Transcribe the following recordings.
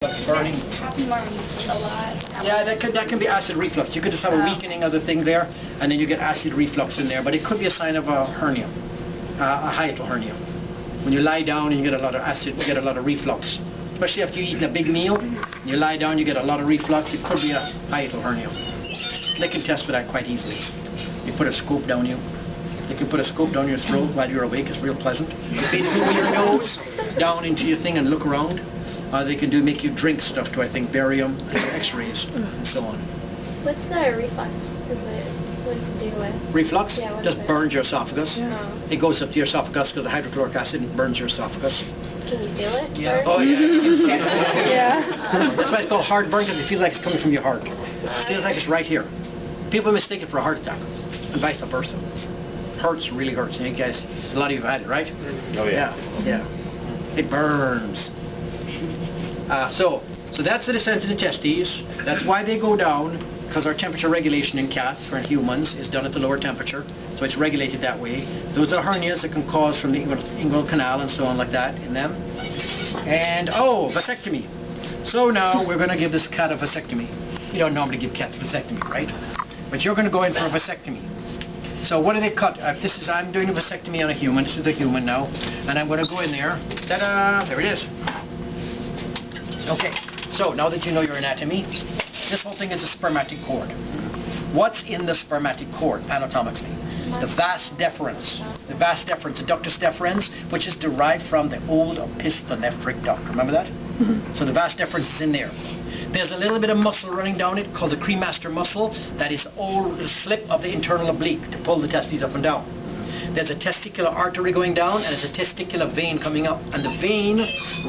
Burning. Yeah, that can be acid reflux. You could just have a weakening of the thing there, and then you get acid reflux in there. But it could be a sign of a hernia, a hiatal hernia. When you lie down and you get a lot of acid, you get a lot of reflux. Especially after you've eaten a big meal, and you lie down, you get a lot of reflux. It could be a hiatal hernia. They can test for that quite easily. You put a scope down you. You can put a scope down your throat while you're awake. It's real pleasant. You feed it through your nose, down into your thing, and look around. They can make you drink stuff to, I think, barium, x-rays, and so on. What's the reflux? What does it do with? Reflux? Yeah, just burns your esophagus. Yeah. It goes up to your esophagus because the hydrochloric acid burns your esophagus. Can you feel it? Yeah. Oh, yeah. Yeah. That's why it's called heart burn, because it feels like it's coming from your heart. It feels like it's right here. People mistake it for a heart attack, and vice versa. Hurts, really hurts. And you guys, a lot of you have had it, right? Oh, yeah. Yeah. It burns. So that's the descent of the testes. That's why they go down, because our temperature regulation in cats for humans is done at the lower temperature, so it's regulated that way. Those are hernias that can cause from the inguinal canal and so on like that in them. And vasectomy. So now we're going to give this cat a vasectomy. You don't normally give cats vasectomy, right? But you're going to go in for a vasectomy. So what do they cut? I'm doing a vasectomy on a human. This is a human now, and I'm going to go in there. Ta-da! There it is. Okay, so now that you know your anatomy, this whole thing is a spermatic cord. What's in the spermatic cord anatomically? The vas deferens. The vas deferens, the ductus deferens, which is derived from the old opisthenephric duct. Remember that? So the vas deferens is in there. There's a little bit of muscle running down it called the cremaster muscle. That is the old slip of the internal oblique to pull the testes up and down. There's a testicular artery going down, and there's a testicular vein coming up, and the vein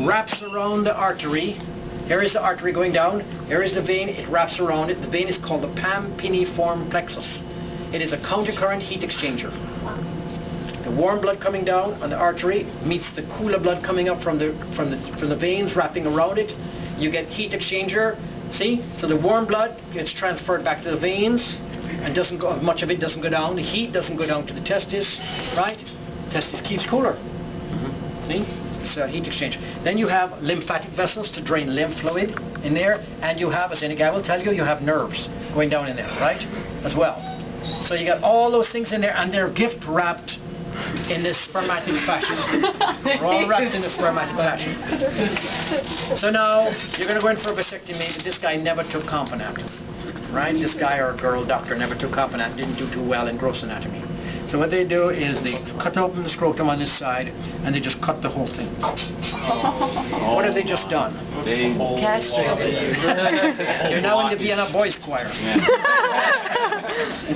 wraps around the artery. Here is the artery going down, here is the vein, it wraps around it. The vein is called the pampiniform plexus. It is a countercurrent heat exchanger. The warm blood coming down on the artery meets the cooler blood coming up from the veins wrapping around it. You get heat exchanger, see? So the warm blood gets transferred back to the veins, and doesn't go, much of it doesn't go down. The heat doesn't go down to the testis, right? Testis keeps cooler. See? It's a heat exchange. Then you have lymphatic vessels to drain lymph fluid in there, and you have, as any guy will tell you, you have nerves going down in there, right? As well. So you got all those things in there, and they're gift wrapped in this spermatic fashion. They're all wrapped in the spermatic fashion. So now you're going to go in for a vasectomy, but this guy never took Componat. Right? This guy or girl doctor never took Componat, didn't do too well in gross anatomy. So what they do is they cut open the scrotum on this side, and they just cut the whole thing. What have they just done? They castrated. You're now in the Vienna Boys Choir.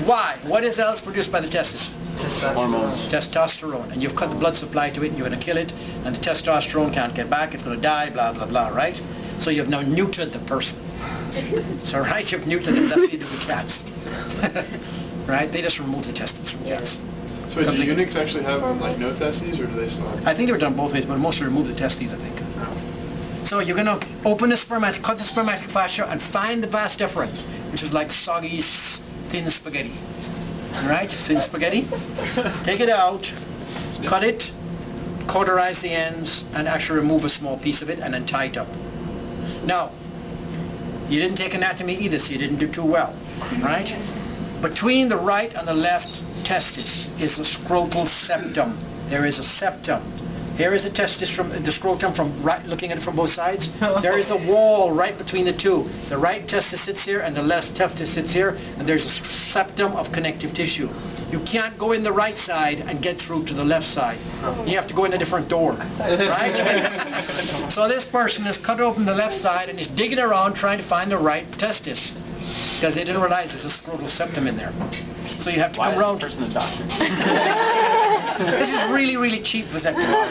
Why? What is else produced by the testis? Hormones. Testosterone. And you've cut the blood supply to it, and you're going to kill it, and the testosterone can't get back, it's going to die, blah, blah, blah, right? So you've now neutered the person. So right, you've neutered them, that's what you do with cats. Right? They just remove the testes from cats. So do eunuchs actually have like no testes, or do they still have? I think they were done both ways, but mostly remove the testes, I think. So you're going to open the spermatic, cut the spermatic fascia, and find the vas deferens, which is like soggy, thin spaghetti. Right? Thin spaghetti. Take it out, cut it, cauterize the ends, and actually remove a small piece of it, and then tie it up. Now, you didn't take anatomy either, so you didn't do too well, right? Between the right and the left testis is the scrotal septum. There is a septum. Here is the testis from the scrotum from right, looking at it from both sides. There is a wall right between the two. The right testis sits here and the left testis sits here, and there's a septum of connective tissue. You can't go in the right side and get through to the left side. You have to go in a different door, right? So this person has cut open the left side and is digging around trying to find the right testis, because they didn't realize there's a scrotal septum in there. So you have to come around. Why is this person a doctor? This is really, really cheap vasectomy.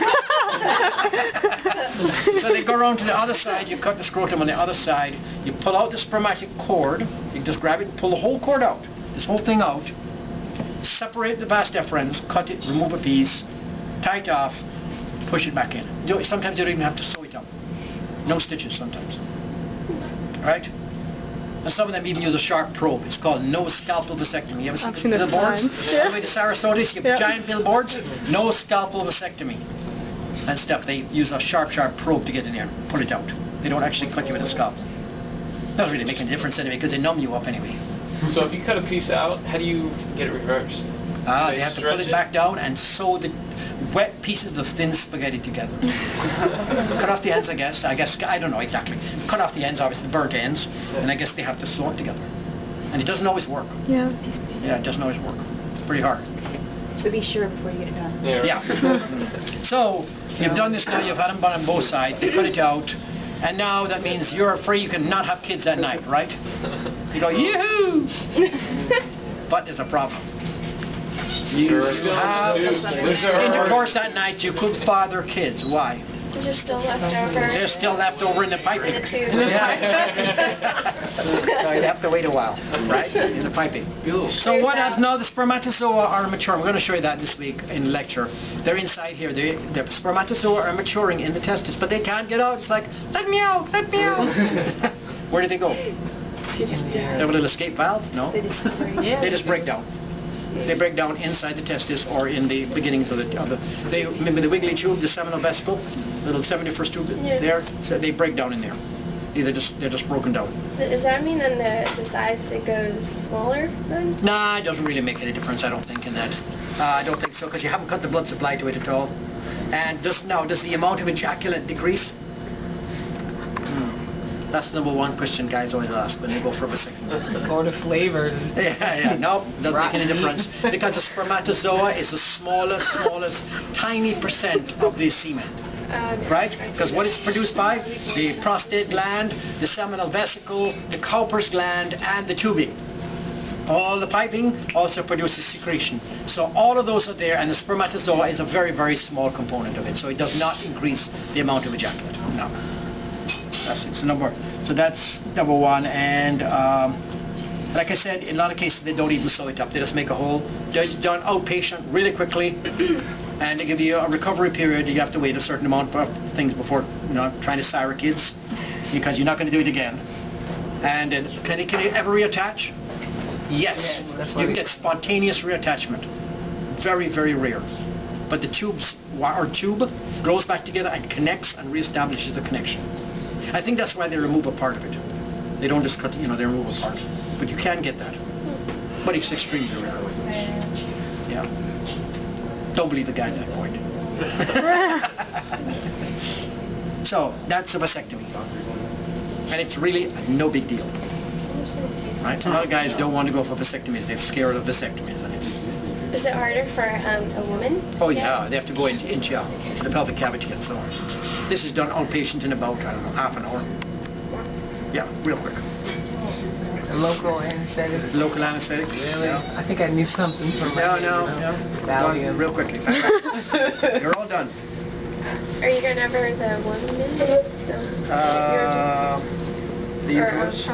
So they go around to the other side, you cut the scrotum on the other side, you pull out the spermatic cord, you just grab it and pull the whole cord out, this whole thing out, separate the vas deferens, cut it, remove a piece, tie it off, push it back in. Sometimes you don't even have to sew it up. No stitches sometimes. Alright? And some of them even use a sharp probe. It's called no scalpel vasectomy. You ever seen the billboards? All the way to Sarasota, you have giant billboards, no scalpel vasectomy and stuff. They use a sharp probe to get in there and pull it out. They don't actually cut you with a scalpel. Doesn't really make any difference anyway, because they numb you up anyway. So if you cut a piece out, how do you get it reversed? They have to pull it back down and sew the wet pieces of thin spaghetti together. Cut off the ends, I guess. I don't know exactly. Cut off the ends, obviously, the burnt ends, and I guess they have to sew it together. And it doesn't always work. Yeah. Yeah, it doesn't always work. It's pretty hard. So be sure before you get it done. Yeah. So, you've done this now, you've had them on both sides, they cut it out, and now that means you're free, you can not have kids at night, right? You go, yoo-hoo! But there's a problem. You have intercourse at night, you could father kids. Why? Because you're still left over. They're still left over in the piping. In the tube. Yeah. So you'd have to wait a while, right? In the piping. So what happens now? The spermatozoa are maturing. We're going to show you that this week in lecture. They're inside here. The spermatozoa are maturing in the testis, but they can't get out. It's like, let me out, let me out. Where do they go? They have a little escape valve? No? They just break down. They break down inside the testis or in the beginnings of the they remember the wiggly tube, the seminal vesicle, little 71st tube there, so they break down in there. They're just broken down. Does that mean then the size it goes smaller then? Nah, it doesn't really make any difference, I don't think, in that. I don't think so, because you haven't cut the blood supply to it at all. And does the amount of ejaculate decrease? That's the number one question guys always ask when they go for a vasectomy. Or the flavor. Yeah, no, doesn't make any difference. Because the spermatozoa is the smallest, tiny % of the semen. Right? Because what it's produced by? The prostate gland, the seminal vesicle, the Cowper's gland, and the tubing. All the piping also produces secretion. So all of those are there, and the spermatozoa is a very, very small component of it. So it does not increase the amount of ejaculate. No. That's it. So that's number one. And like I said, in a lot of cases they don't even sew it up. They just make a hole. They're done outpatient really quickly, and they give you a recovery period. You have to wait a certain amount of things before trying to sire kids, because you're not going to do it again. And can it ever reattach? Yes. You can get spontaneous reattachment. Very, very rare. But the tube grows back together and connects and reestablishes the connection. I think that's why they remove a part of it. They don't just cut, they remove a part. But you can get that. But it's extremely rare. Yeah. Don't believe the guy at that point. So, that's a vasectomy. And it's really no big deal. Right? A lot of guys don't want to go for vasectomies. They're scared of vasectomies. And is it harder for a woman? Oh yeah, they have to go into the pelvic cavity and so on. This is done outpatient in about, I don't know, half an hour. Yeah, real quick. A local anesthetic? Local anesthetic? Really? Yeah. I think I knew something from No. Done real quickly. You're all done. Are you going over the woman? The uterus?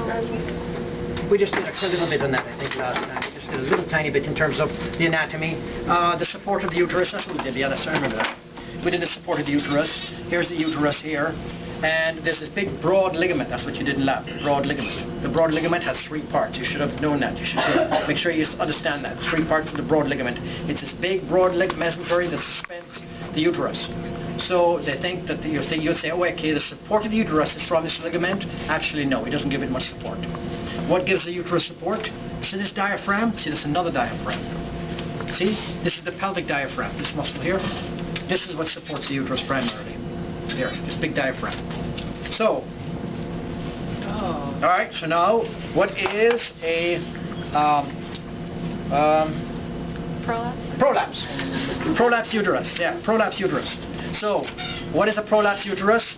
We just did a little bit on that, I think, last time. We just did a little tiny bit in terms of the anatomy. The support of the uterus, that's what we did. Yeah, I remember that. We did the support of the uterus. Here's the uterus here. And there's this big broad ligament. That's what you did in lab, the broad ligament. The broad ligament has 3 parts. You should have known that. You should make sure you understand that. 3 parts of the broad ligament. It's this big broad mesentery that suspends the uterus. So they think that you'd say, oh, okay, the support of the uterus is from this ligament. Actually, no, it doesn't give it much support. What gives the uterus support? See this diaphragm? See this another diaphragm. See? This is the pelvic diaphragm, this muscle here. This is what supports the uterus primarily. Here, this big diaphragm. So, all right, so now, what is a Prolapse? prolapse? Prolapse uterus, yeah, prolapse uterus. So, what is a prolapse uterus?